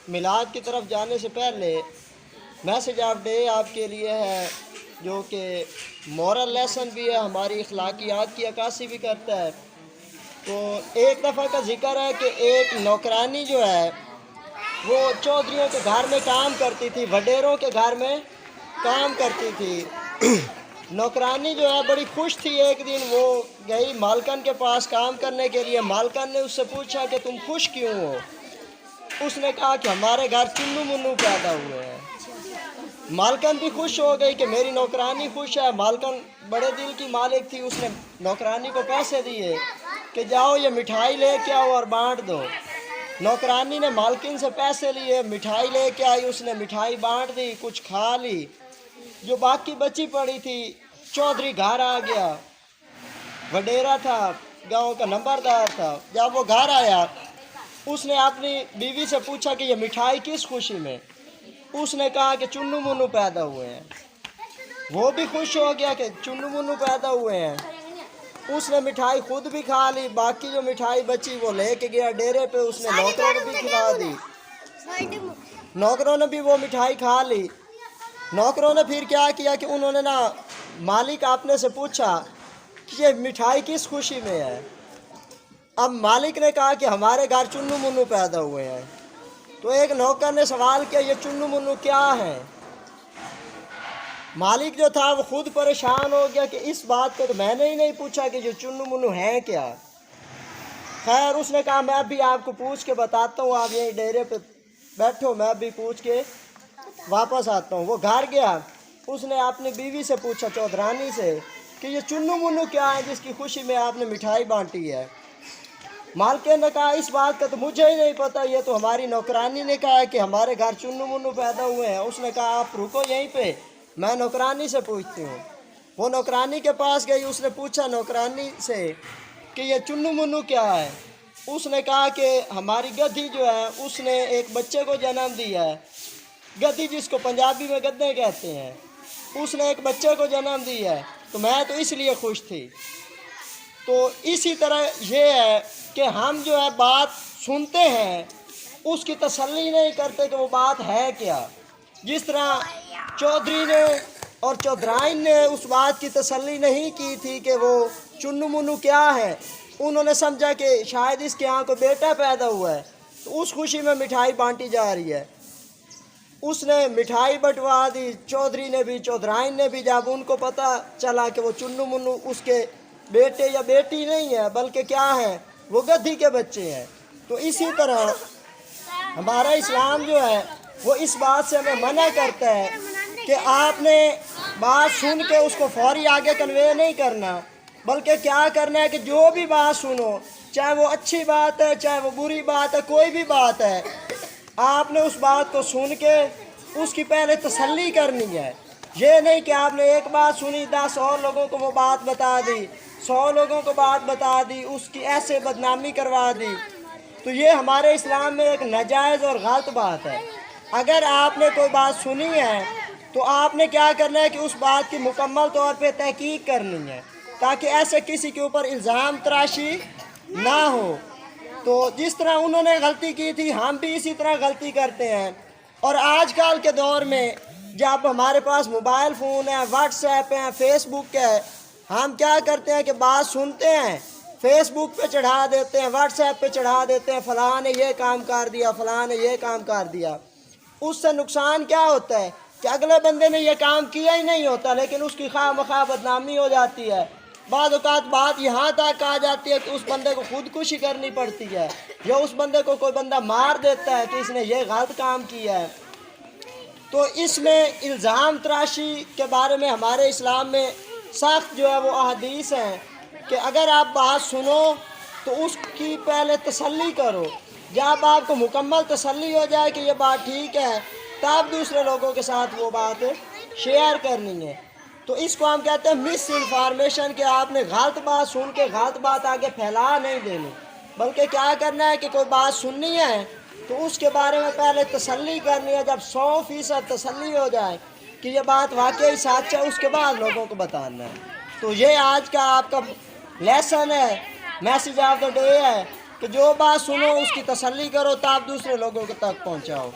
میلاد کی طرف جانے سے پہلے میسج آف ڈے آپ کے لیے ہے، جو کہ مورل لیسن بھی ہے، ہماری اخلاقیات کی عکاسی بھی کرتا ہے۔ تو ایک دفعہ کا ذکر ہے کہ ایک نوکرانی جو ہے وہ چودھریوں کے گھر میں کام کرتی تھی، وڈیروں کے گھر میں کام کرتی تھی۔ نوکرانی جو ہے بڑی خوش تھی۔ ایک دن وہ گئی مالکن کے پاس کام کرنے کے لیے۔ مالکن نے اس سے پوچھا کہ تم خوش کیوں ہو؟ اس نے کہا کہ ہمارے گھر چنو منو پیدا ہوئے ہیں۔ مالکن بھی خوش ہو گئی کہ میری نوکرانی خوش ہے۔ مالکن بڑے دل کی مالک تھی، اس نے نوکرانی کو پیسے دیے کہ جاؤ یہ مٹھائی لے کے آؤ اور بانٹ دو۔ نوکرانی نے مالکن سے پیسے لیے، مٹھائی لے کے آئی، اس نے مٹھائی بانٹ دی، کچھ کھا لی۔ جو باقی بچی پڑی تھی، چودھری گھر آ گیا، وڈیرا تھا، گاؤں کا نمبردار تھا۔ جب وہ گھر آیا اس نے اپنی بیوی سے پوچھا کہ یہ مٹھائی کس خوشی میں؟ اس نے کہا کہ چنو منو پیدا ہوئے ہیں۔ وہ بھی خوش ہو گیا کہ چنو منو پیدا ہوئے ہیں۔ اس نے مٹھائی خود بھی کھا لی، باقی جو مٹھائی بچی وہ لے کے گیا ڈیرے پہ، اس نے نوکروں کو بھی کھلا دی۔ نوکروں نے بھی وہ مٹھائی کھا لی۔ نوکروں نے پھر کیا کیا کہ انہوں نے مالک اپنے سے پوچھا کہ یہ مٹھائی کس خوشی میں ہے؟ اب مالک نے کہا کہ ہمارے گھر چنو منو پیدا ہوئے ہیں۔ تو ایک نوکر نے سوال کیا یہ چنو منو کیا ہے؟ مالک جو تھا وہ خود پریشان ہو گیا کہ اس بات کو تو میں نے ہی نہیں پوچھا کہ یہ چنو منو ہے کیا۔ خیر اس نے کہا میں بھی آپ کو پوچھ کے بتاتا ہوں، آپ یہیں ڈیرے پہ بیٹھو، میں بھی پوچھ کے واپس آتا ہوں۔ وہ گھر گیا، اس نے اپنی بیوی سے پوچھا، چودھرانی سے، کہ یہ چنو منو کیا ہے جس کی خوشی میں آپ نے مٹھائی بانٹی ہے؟ مالکن نے کہا اس بات کا تو مجھے ہی نہیں پتہ، یہ تو ہماری نوکرانی نے کہا ہے کہ ہمارے گھر چنو منو پیدا ہوئے ہیں۔ اس نے کہا آپ رکو یہیں پہ، میں نوکرانی سے پوچھتی ہوں۔ وہ نوکرانی کے پاس گئی، اس نے پوچھا نوکرانی سے کہ یہ چنو منو کیا ہے؟ اس نے کہا کہ ہماری گدھی جو ہے اس نے ایک بچے کو جنم دیا ہے، گدھی جس کو پنجابی میں گدھے کہتے ہیں، اس نے ایک بچے کو جنم دیا ہے، تو میں تو اس لیے خوش تھی۔ تو اسی طرح یہ ہے کہ ہم جو ہے بات سنتے ہیں، اس کی تسلی نہیں کرتے کہ وہ بات ہے کیا۔ جس طرح چودھری نے اور چودھرائن نے اس بات کی تسلی نہیں کی تھی کہ وہ چنو منو کیا ہے، انہوں نے سمجھا کہ شاید اس کے یہاں کو بیٹا پیدا ہوا ہے، تو اس خوشی میں مٹھائی بانٹی جا رہی ہے۔ اس نے مٹھائی بٹوا دی، چودھری نے بھی، چودھرائن نے بھی۔ جب ان کو پتہ چلا کہ وہ چنو منو اس کے بیٹے یا بیٹی نہیں ہے بلکہ کیا ہے، وہ گدھی کے بچے ہیں۔ تو اسی طرح ہمارا اسلام جو ہے وہ اس بات سے ہمیں منع کرتا ہے کہ آپ نے بات سن کے اس کو فوری آگے کنوے نہیں کرنا، بلکہ کیا کرنا ہے کہ جو بھی بات سنو، چاہے وہ اچھی بات ہے چاہے وہ بری بات ہے، کوئی بھی بات ہے، آپ نے اس بات کو سن کے اس کی پہلے تسلی کرنی ہے۔ یہ نہیں کہ آپ نے ایک بات سنی، 10 اور لوگوں کو وہ بات بتا دی، 100 لوگوں کو بات بتا دی، اس کی ایسے بدنامی کروا دی۔ تو یہ ہمارے اسلام میں ایک ناجائز اور غلط بات ہے۔ اگر آپ نے کوئی بات سنی ہے تو آپ نے کیا کرنا ہے کہ اس بات کی مکمل طور پہ تحقیق کرنی ہے، تاکہ ایسے کسی کے اوپر الزام تراشی نہ ہو۔ تو جس طرح انہوں نے غلطی کی تھی، ہم بھی اسی طرح غلطی کرتے ہیں۔ اور آج کل کے دور میں جب ہمارے پاس موبائل فون ہے، واٹس ایپ ہے، فیس بک ہے، ہم کیا کرتے ہیں کہ بات سنتے ہیں، فیس بک پہ چڑھا دیتے ہیں، واٹس ایپ پہ چڑھا دیتے ہیں، فلاں نے یہ کام کر دیا، فلاں نے یہ کام کر دیا۔ اس سے نقصان کیا ہوتا ہے کہ اگلے بندے نے یہ کام کیا ہی نہیں ہوتا، لیکن اس کی خواہ مخواہ بدنامی ہو جاتی ہے۔ بعض اوقات بات یہاں تک آ جاتی ہے کہ اس بندے کو خودکشی کرنی پڑتی ہے، یا اس بندے کو کوئی بندہ مار دیتا ہے کہ اس نے یہ غلط کام کیا ہے۔ تو اس میں الزام تراشی کے بارے میں ہمارے اسلام میں سخت جو ہے وہ احادیث ہیں کہ اگر آپ بات سنو تو اس کی پہلے تسلی کرو۔ جب آپ کو مکمل تسلی ہو جائے کہ یہ بات ٹھیک ہے، تب دوسرے لوگوں کے ساتھ وہ بات شیئر کرنی ہے۔ تو اس کو ہم کہتے ہیں مس انفارمیشن، کہ آپ نے غلط بات سن کے غلط بات آگے پھیلا نہیں دینی، بلکہ کیا کرنا ہے کہ کوئی بات سننی ہے تو اس کے بارے میں پہلے تسلی کرنی ہے۔ جب 100% تسلی ہو جائے کہ یہ بات واقعی سچ ہے، اس کے بعد لوگوں کو بتانا ہے۔ تو یہ آج کا آپ کا لیسن ہے، میسج آف دا ڈے ہے تو جو بات سنو اس کی تسلی کرو تو آپ دوسرے لوگوں کو تک پہنچاؤ.